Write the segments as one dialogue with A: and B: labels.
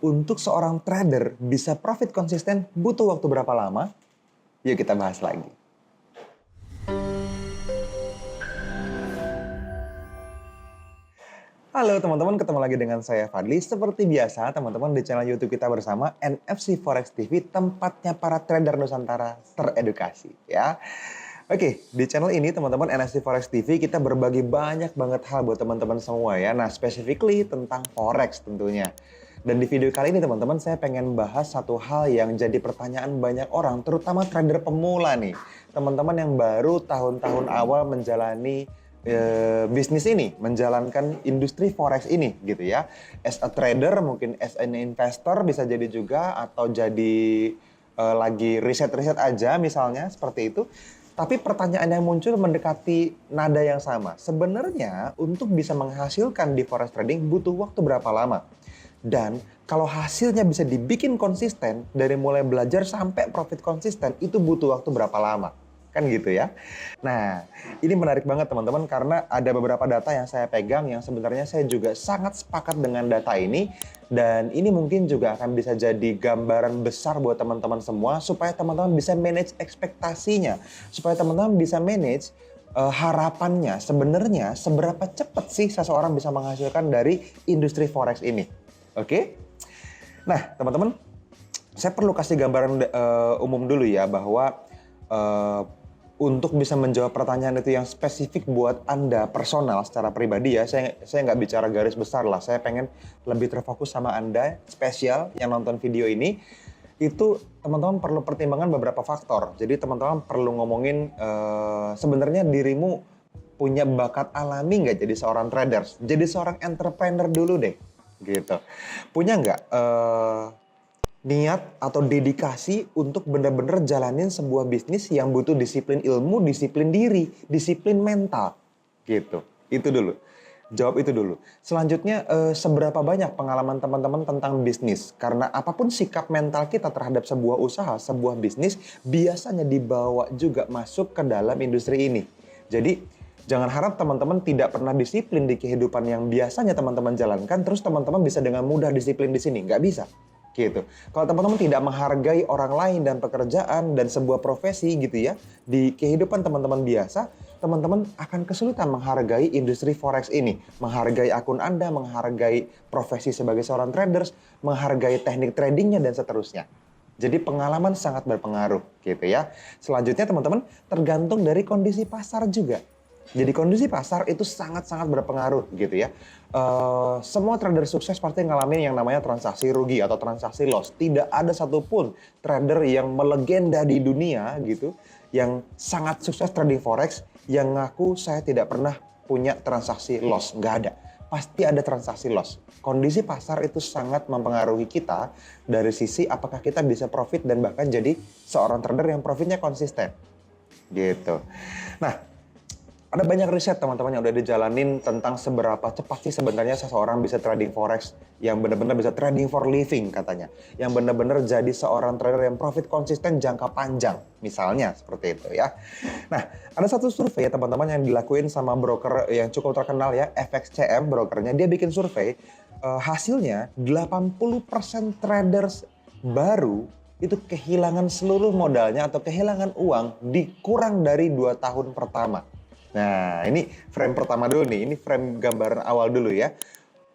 A: untuk seorang trader bisa profit konsisten butuh waktu berapa lama? Yuk kita bahas lagi. Halo teman-teman, ketemu lagi dengan saya Fadli. Seperti biasa, teman-teman di channel YouTube kita bersama NFC Forex TV, tempatnya para trader Nusantara teredukasi, ya. Oke, di channel ini teman-teman NFC Forex TV kita berbagi banyak banget hal buat teman-teman semua ya. Nah, specifically tentang Forex tentunya. Dan di video kali ini teman-teman saya pengen bahas satu hal yang jadi pertanyaan banyak orang, terutama trader pemula nih. Teman-teman yang baru tahun-tahun awal menjalani bisnis ini, menjalankan industri Forex ini gitu ya. As a trader, mungkin as an investor bisa jadi juga, atau jadi lagi riset-riset aja misalnya, seperti itu. Tapi pertanyaan yang muncul mendekati nada yang sama. Sebenarnya untuk bisa menghasilkan di forex trading butuh waktu berapa lama? Dan kalau hasilnya bisa dibikin konsisten, dari mulai belajar sampai profit konsisten, itu butuh waktu berapa lama? Kan gitu ya. Nah, ini menarik banget teman-teman karena ada beberapa data yang saya pegang yang sebenarnya saya juga sangat sepakat dengan data ini, dan ini mungkin juga akan bisa jadi gambaran besar buat teman-teman semua supaya teman-teman bisa manage ekspektasinya, supaya teman-teman bisa manage harapannya sebenarnya seberapa cepat sih seseorang bisa menghasilkan dari industri forex ini. Oke? Nah, teman-teman, saya perlu kasih gambaran umum dulu ya bahwa untuk bisa menjawab pertanyaan itu yang spesifik buat Anda personal secara pribadi ya, saya nggak bicara garis besar lah, saya pengen lebih terfokus sama Anda spesial yang nonton video ini. Itu teman-teman perlu pertimbangan beberapa faktor. Jadi teman-teman perlu ngomongin sebenarnya dirimu punya bakat alami nggak jadi seorang trader, jadi seorang entrepreneur dulu deh, gitu. Punya nggak niat atau dedikasi untuk benar-benar jalanin sebuah bisnis yang butuh disiplin ilmu, disiplin diri, disiplin mental, gitu. Itu dulu. Jawab itu dulu. Selanjutnya, seberapa banyak pengalaman teman-teman tentang bisnis? Karena apapun sikap mental kita terhadap sebuah usaha, sebuah bisnis, biasanya dibawa juga masuk ke dalam industri ini. Jadi, jangan harap teman-teman tidak pernah disiplin di kehidupan yang biasanya teman-teman jalankan, terus teman-teman bisa dengan mudah disiplin di sini. Nggak bisa. Gitu. Kalau teman-teman tidak menghargai orang lain dan pekerjaan dan sebuah profesi gitu ya, di kehidupan teman-teman biasa, teman-teman akan kesulitan menghargai industri forex ini, menghargai akun Anda, menghargai profesi sebagai seorang traders, menghargai teknik tradingnya dan seterusnya. Jadi pengalaman sangat berpengaruh gitu ya. Selanjutnya teman-teman, tergantung dari kondisi pasar juga. Jadi kondisi pasar itu sangat-sangat berpengaruh gitu ya. Semua trader sukses pasti ngalamin yang namanya transaksi rugi atau transaksi loss. Tidak ada satupun trader yang melegenda di dunia gitu, yang sangat sukses trading forex, yang ngaku saya tidak pernah punya transaksi loss. Nggak ada. Pasti ada transaksi loss. Kondisi pasar itu sangat mempengaruhi kita dari sisi apakah kita bisa profit dan bahkan jadi seorang trader yang profitnya konsisten. Gitu. Nah, ada banyak riset teman-teman yang udah dijalanin tentang seberapa cepat sih sebenarnya seseorang bisa trading forex, yang benar-benar bisa trading for living katanya, yang benar-benar jadi seorang trader yang profit konsisten jangka panjang, misalnya seperti itu ya. Nah, ada satu survei ya teman-teman yang dilakuin sama broker yang cukup terkenal ya, FXCM brokernya, dia bikin survei, hasilnya 80% traders baru itu kehilangan seluruh modalnya atau kehilangan uang di kurang dari 2 tahun pertama. Nah, ini frame pertama dulu nih, ini frame gambaran awal dulu ya.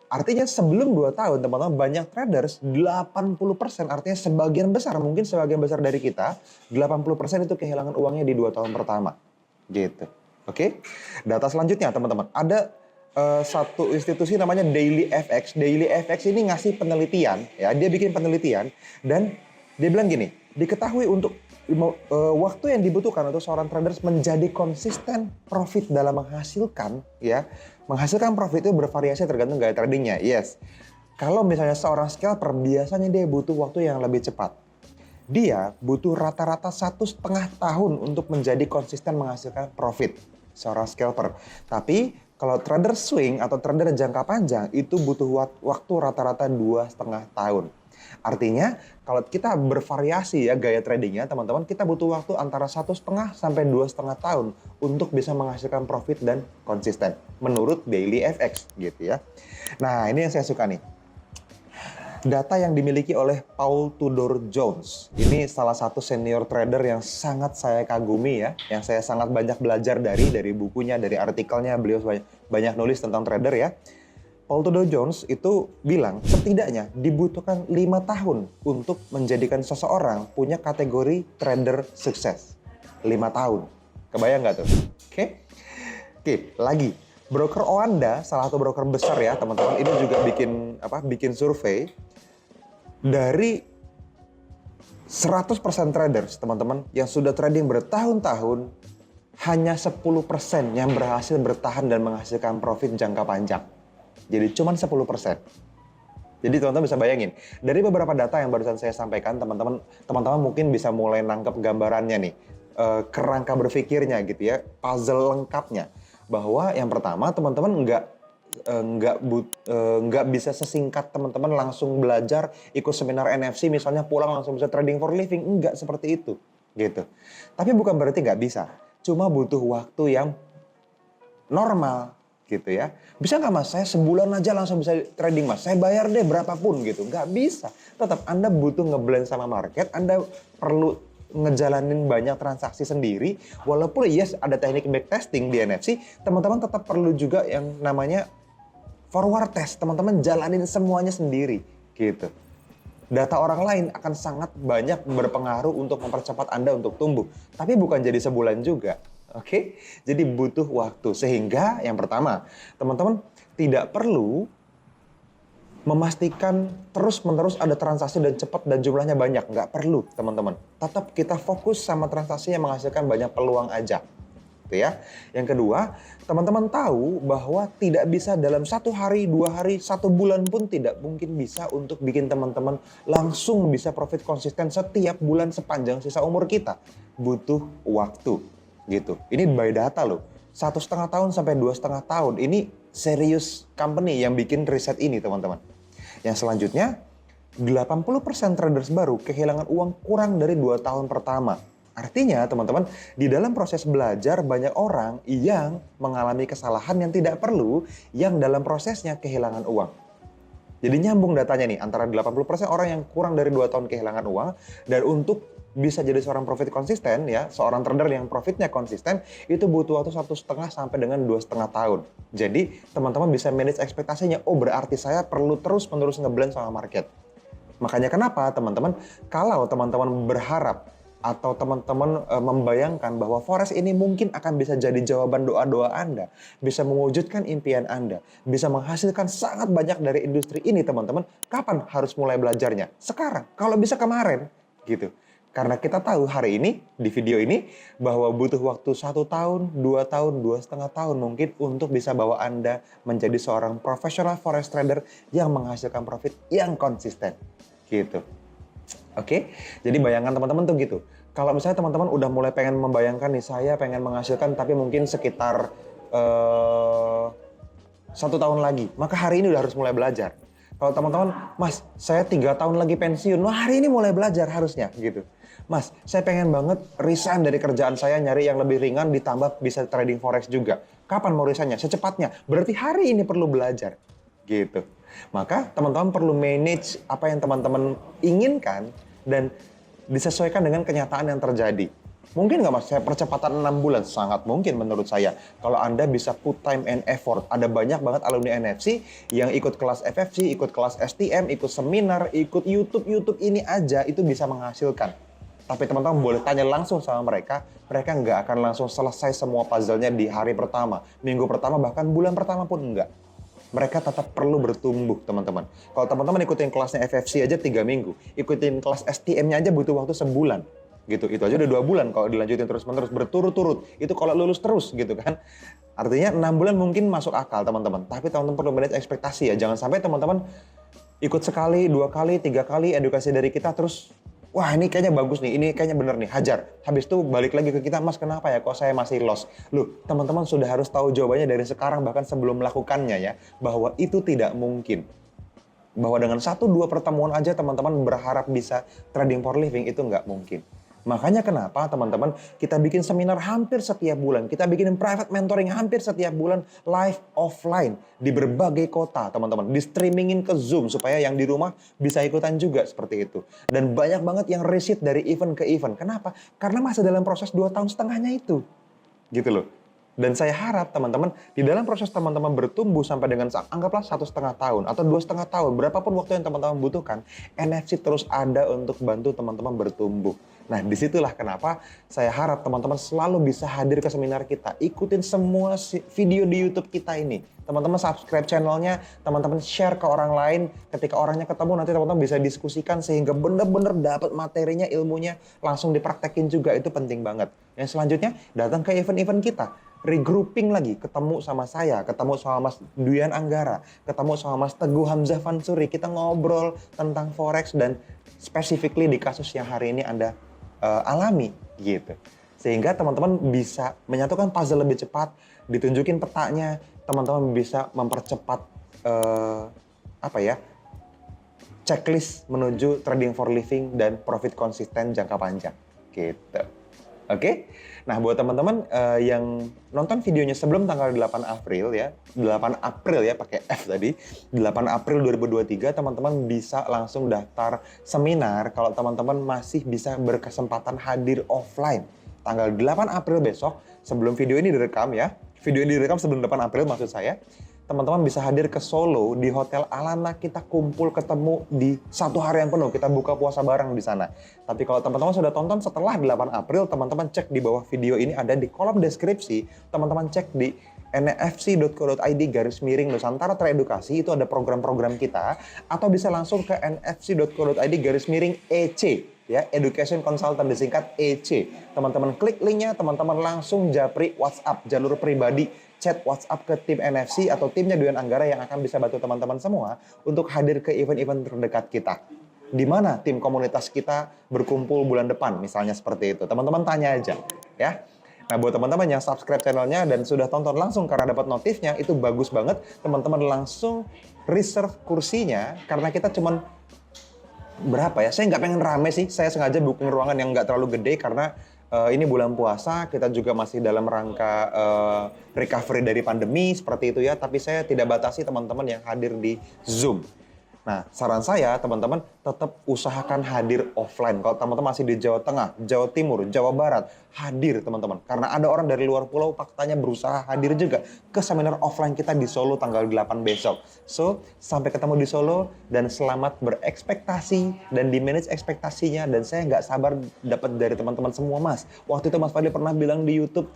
A: Artinya sebelum 2 tahun, teman-teman, banyak traders, 80%, artinya sebagian besar, mungkin sebagian besar dari kita, 80% itu kehilangan uangnya di 2 tahun pertama. Gitu. Oke? Data selanjutnya, teman-teman. Ada satu institusi namanya Daily FX. Daily FX ini ngasih penelitian, ya. Dia bikin penelitian, dan dia bilang gini, diketahui untuk waktu yang dibutuhkan untuk seorang traders menjadi konsisten profit dalam menghasilkan, ya, menghasilkan profit itu bervariasi tergantung gaya tradingnya. Yes, kalau misalnya seorang scalper biasanya dia butuh waktu yang lebih cepat. Dia butuh rata-rata 1,5 tahun untuk menjadi konsisten menghasilkan profit seorang scalper. Tapi kalau trader swing atau trader jangka panjang itu butuh waktu rata-rata 2,5 tahun. Artinya kalau kita bervariasi ya gaya tradingnya teman-teman, kita butuh waktu antara 1,5 sampai 2,5 tahun untuk bisa menghasilkan profit dan konsisten menurut Daily FX gitu ya. Nah, ini yang saya suka nih. Data yang dimiliki oleh Paul Tudor Jones. Ini salah satu senior trader yang sangat saya kagumi ya, yang saya sangat banyak belajar dari bukunya, dari artikelnya, beliau banyak nulis tentang trader ya. Paul Tudor Jones itu bilang setidaknya dibutuhkan 5 tahun untuk menjadikan seseorang punya kategori trader sukses. 5 tahun. Kebayang nggak tuh? Oke. Oke, lagi. Broker Oanda, salah satu broker besar ya teman-teman, ini juga bikin survei. Dari 100% traders, teman-teman, yang sudah trading bertahun-tahun, hanya 10% yang berhasil bertahan dan menghasilkan profit jangka panjang. Jadi cuma 10%. Jadi teman-teman bisa bayangin, dari beberapa data yang barusan saya sampaikan, teman-teman mungkin bisa mulai nangkep gambarannya nih, kerangka berpikirnya gitu ya, puzzle lengkapnya. Bahwa yang pertama, teman-teman nggak bisa sesingkat teman-teman langsung belajar ikut seminar NFC misalnya pulang langsung bisa trading for living, nggak seperti itu gitu. Tapi bukan berarti nggak bisa, cuma butuh waktu yang normal gitu ya. Bisa nggak mas, saya sebulan aja langsung bisa trading mas, saya bayar deh berapapun gitu, nggak bisa. Tetap Anda butuh ngeblend sama market, Anda perlu ngejalanin banyak transaksi sendiri. Walaupun yes ada teknik backtesting di NFC, teman-teman tetap perlu juga yang namanya forward test, teman-teman jalanin semuanya sendiri, gitu. Data orang lain akan sangat banyak berpengaruh untuk mempercepat Anda untuk tumbuh. Tapi bukan jadi sebulan juga, oke? Jadi butuh waktu. Sehingga yang pertama, teman-teman tidak perlu memastikan terus-menerus ada transaksi dan cepat dan jumlahnya banyak. Nggak perlu, teman-teman. Tetap kita fokus sama transaksi yang menghasilkan banyak peluang aja. Gitu ya. Yang kedua, teman-teman tahu bahwa tidak bisa dalam 1 hari, 2 hari, 1 bulan pun tidak mungkin bisa untuk bikin teman-teman langsung bisa profit konsisten setiap bulan sepanjang sisa umur kita. Butuh waktu gitu. Ini by data loh. 1,5 tahun sampai 2,5 tahun. Ini serius company yang bikin riset ini teman-teman. Yang selanjutnya, 80% traders baru kehilangan uang kurang dari 2 tahun pertama. Artinya teman-teman, di dalam proses belajar banyak orang yang mengalami kesalahan yang tidak perlu, yang dalam prosesnya kehilangan uang. Jadi nyambung datanya nih, antara 80% orang yang kurang dari 2 tahun kehilangan uang, dan untuk bisa jadi seorang profit konsisten ya, seorang trader yang profitnya konsisten, itu butuh waktu 1,5 sampai dengan 2,5 tahun. Jadi teman-teman bisa manage ekspektasinya, oh berarti saya perlu terus-menerus ngeblend sama market. Makanya kenapa teman-teman, kalau teman-teman berharap atau teman-teman membayangkan bahwa Forex ini mungkin akan bisa jadi jawaban doa-doa Anda, bisa mewujudkan impian Anda, bisa menghasilkan sangat banyak dari industri ini teman-teman, kapan harus mulai belajarnya? Sekarang, kalau bisa kemarin gitu. Karena kita tahu hari ini, di video ini, bahwa butuh waktu 1 tahun, 2 tahun, 2,5 tahun mungkin untuk bisa bawa Anda menjadi seorang profesional Forex trader yang menghasilkan profit yang konsisten. Gitu. Oke, jadi bayangan teman-teman tuh gitu. Kalau misalnya teman-teman udah mulai pengen membayangkan nih, saya pengen menghasilkan tapi mungkin sekitar 1 tahun lagi, maka hari ini udah harus mulai belajar. Kalau teman-teman, mas saya 3 tahun lagi pensiun, wah hari ini mulai belajar harusnya gitu. Mas, saya pengen banget resign dari kerjaan saya, nyari yang lebih ringan ditambah bisa trading forex juga. Kapan mau resignnya? Secepatnya. Berarti hari ini perlu belajar gitu. Maka teman-teman perlu manage apa yang teman-teman inginkan dan disesuaikan dengan kenyataan yang terjadi. Mungkin nggak mas, saya percepatan 6 bulan? Sangat mungkin menurut saya. Kalau Anda bisa put time and effort. Ada banyak banget alumni NFC yang ikut kelas FFC, ikut kelas STM, ikut seminar, ikut YouTube ini aja itu bisa menghasilkan. Tapi teman-teman boleh tanya langsung sama mereka nggak akan langsung selesai semua puzzle-nya di hari pertama, minggu pertama, bahkan bulan pertama pun enggak. Mereka tetap perlu bertumbuh, teman-teman. Kalau teman-teman ikutin kelasnya FFC aja 3 minggu, ikutin kelas STM-nya aja butuh waktu sebulan. Gitu, itu aja udah 2 bulan kalau dilanjutin terus-menerus, berturut-turut. Itu kalau lulus terus gitu kan. Artinya 6 bulan mungkin masuk akal, teman-teman. Tapi teman-teman perlu manage ekspektasi ya. Jangan sampai teman-teman ikut sekali, 2 kali, 3 kali edukasi dari kita terus, wah ini kayaknya bagus nih, ini kayaknya bener nih, hajar. Habis itu balik lagi ke kita, mas kenapa ya kok saya masih lost? Loh, teman-teman sudah harus tahu jawabannya dari sekarang, bahkan sebelum melakukannya ya, bahwa itu tidak mungkin. Bahwa dengan 1-2 pertemuan aja teman-teman berharap bisa trading for living, itu nggak mungkin. Makanya kenapa teman-teman kita bikin seminar hampir setiap bulan, kita bikin private mentoring hampir setiap bulan, live offline di berbagai kota teman-teman, di streamingin ke Zoom supaya yang di rumah bisa ikutan juga seperti itu. Dan banyak banget yang receipt dari event ke event. Kenapa? Karena masih dalam proses 2,5 tahun itu. Gitu loh. Dan saya harap teman-teman di dalam proses teman-teman bertumbuh sampai dengan anggaplah 1,5 tahun atau 2,5 tahun, berapapun waktu yang teman-teman butuhkan, NFC terus ada untuk bantu teman-teman bertumbuh. Nah, disitulah kenapa saya harap teman-teman selalu bisa hadir ke seminar kita, ikutin semua video di YouTube kita ini. Teman-teman subscribe channelnya, teman-teman share ke orang lain. Ketika orangnya ketemu nanti teman-teman bisa diskusikan sehingga benar-benar dapat materinya, ilmunya langsung dipraktekin juga, itu penting banget. Yang selanjutnya datang ke event-event kita. Regrouping lagi, ketemu sama saya, ketemu sama Mas Duyan Anggara, ketemu sama Mas Teguh Hamzah Fansuri, kita ngobrol tentang forex dan specifically di kasus yang hari ini Anda alami gitu. Sehingga teman-teman bisa menyatukan puzzle lebih cepat, ditunjukin petanya, teman-teman bisa mempercepat checklist menuju trading for living dan profit konsisten jangka panjang gitu. Oke? Nah, buat teman-teman yang nonton videonya sebelum tanggal 8 April ya, 8 April ya pakai F tadi, 8 April 2023, teman-teman bisa langsung daftar seminar kalau teman-teman masih bisa berkesempatan hadir offline. Tanggal 8 April besok, sebelum video ini direkam ya, video ini direkam sebelum 8 April maksud saya, teman-teman bisa hadir ke Solo di Hotel Alana, kita kumpul ketemu di 1 hari yang penuh, kita buka puasa bareng di sana. Tapi kalau teman-teman sudah tonton setelah 8 April, teman-teman cek di bawah video ini ada di kolom deskripsi, teman-teman cek di nfc.co.id/Nusantara Teredukasi, itu ada program-program kita, atau bisa langsung ke nfc.co.id/EC. Ya, Education Consultant disingkat EC. Teman-teman klik linknya, teman-teman langsung japri WhatsApp, jalur pribadi, chat WhatsApp ke tim NFC atau timnya Duyan Anggara yang akan bisa bantu teman-teman semua untuk hadir ke event-event terdekat kita. Di mana tim komunitas kita berkumpul bulan depan, misalnya seperti itu. Teman-teman tanya aja, ya. Nah, buat teman-teman yang subscribe channelnya dan sudah tonton langsung karena dapat notifnya, itu bagus banget. Teman-teman langsung reserve kursinya, karena kita cuman berapa ya? Saya nggak pengen rame sih. Saya sengaja booking ruangan yang nggak terlalu gede karena ini bulan puasa. Kita juga masih dalam rangka recovery dari pandemi seperti itu ya. Tapi saya tidak batasi teman-teman yang hadir di Zoom. Nah, saran saya teman-teman tetap usahakan hadir offline. Kalau teman-teman masih di Jawa Tengah, Jawa Timur, Jawa Barat, hadir teman-teman. Karena ada orang dari luar pulau faktanya berusaha hadir juga ke seminar offline kita di Solo tanggal 8 besok. So, sampai ketemu di Solo dan selamat berekspektasi dan di-manage ekspektasinya. Dan saya nggak sabar dapat dari teman-teman semua, Mas. Waktu itu Mas Fadli pernah bilang di YouTube,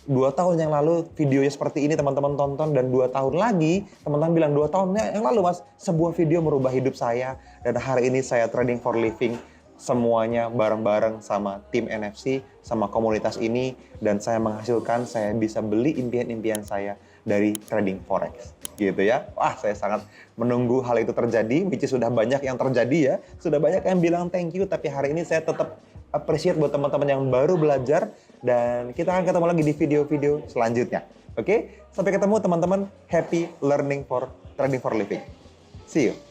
A: 2 tahun yang lalu videonya seperti ini teman-teman tonton, dan 2 tahun lagi teman-teman bilang 2 tahun yang lalu Mas sebuah video merubah hidup saya, dan hari ini saya trading for living semuanya bareng-bareng sama tim NFC, sama komunitas ini, dan saya menghasilkan, saya bisa beli impian-impian saya dari trading forex gitu ya. Wah, saya sangat menunggu hal itu terjadi, which is sudah banyak yang terjadi ya, sudah banyak yang bilang thank you, tapi hari ini saya tetap appreciate buat teman-teman yang baru belajar, dan kita akan ketemu lagi di video-video selanjutnya. Oke? Sampai ketemu teman-teman, happy learning for trading for living. See you.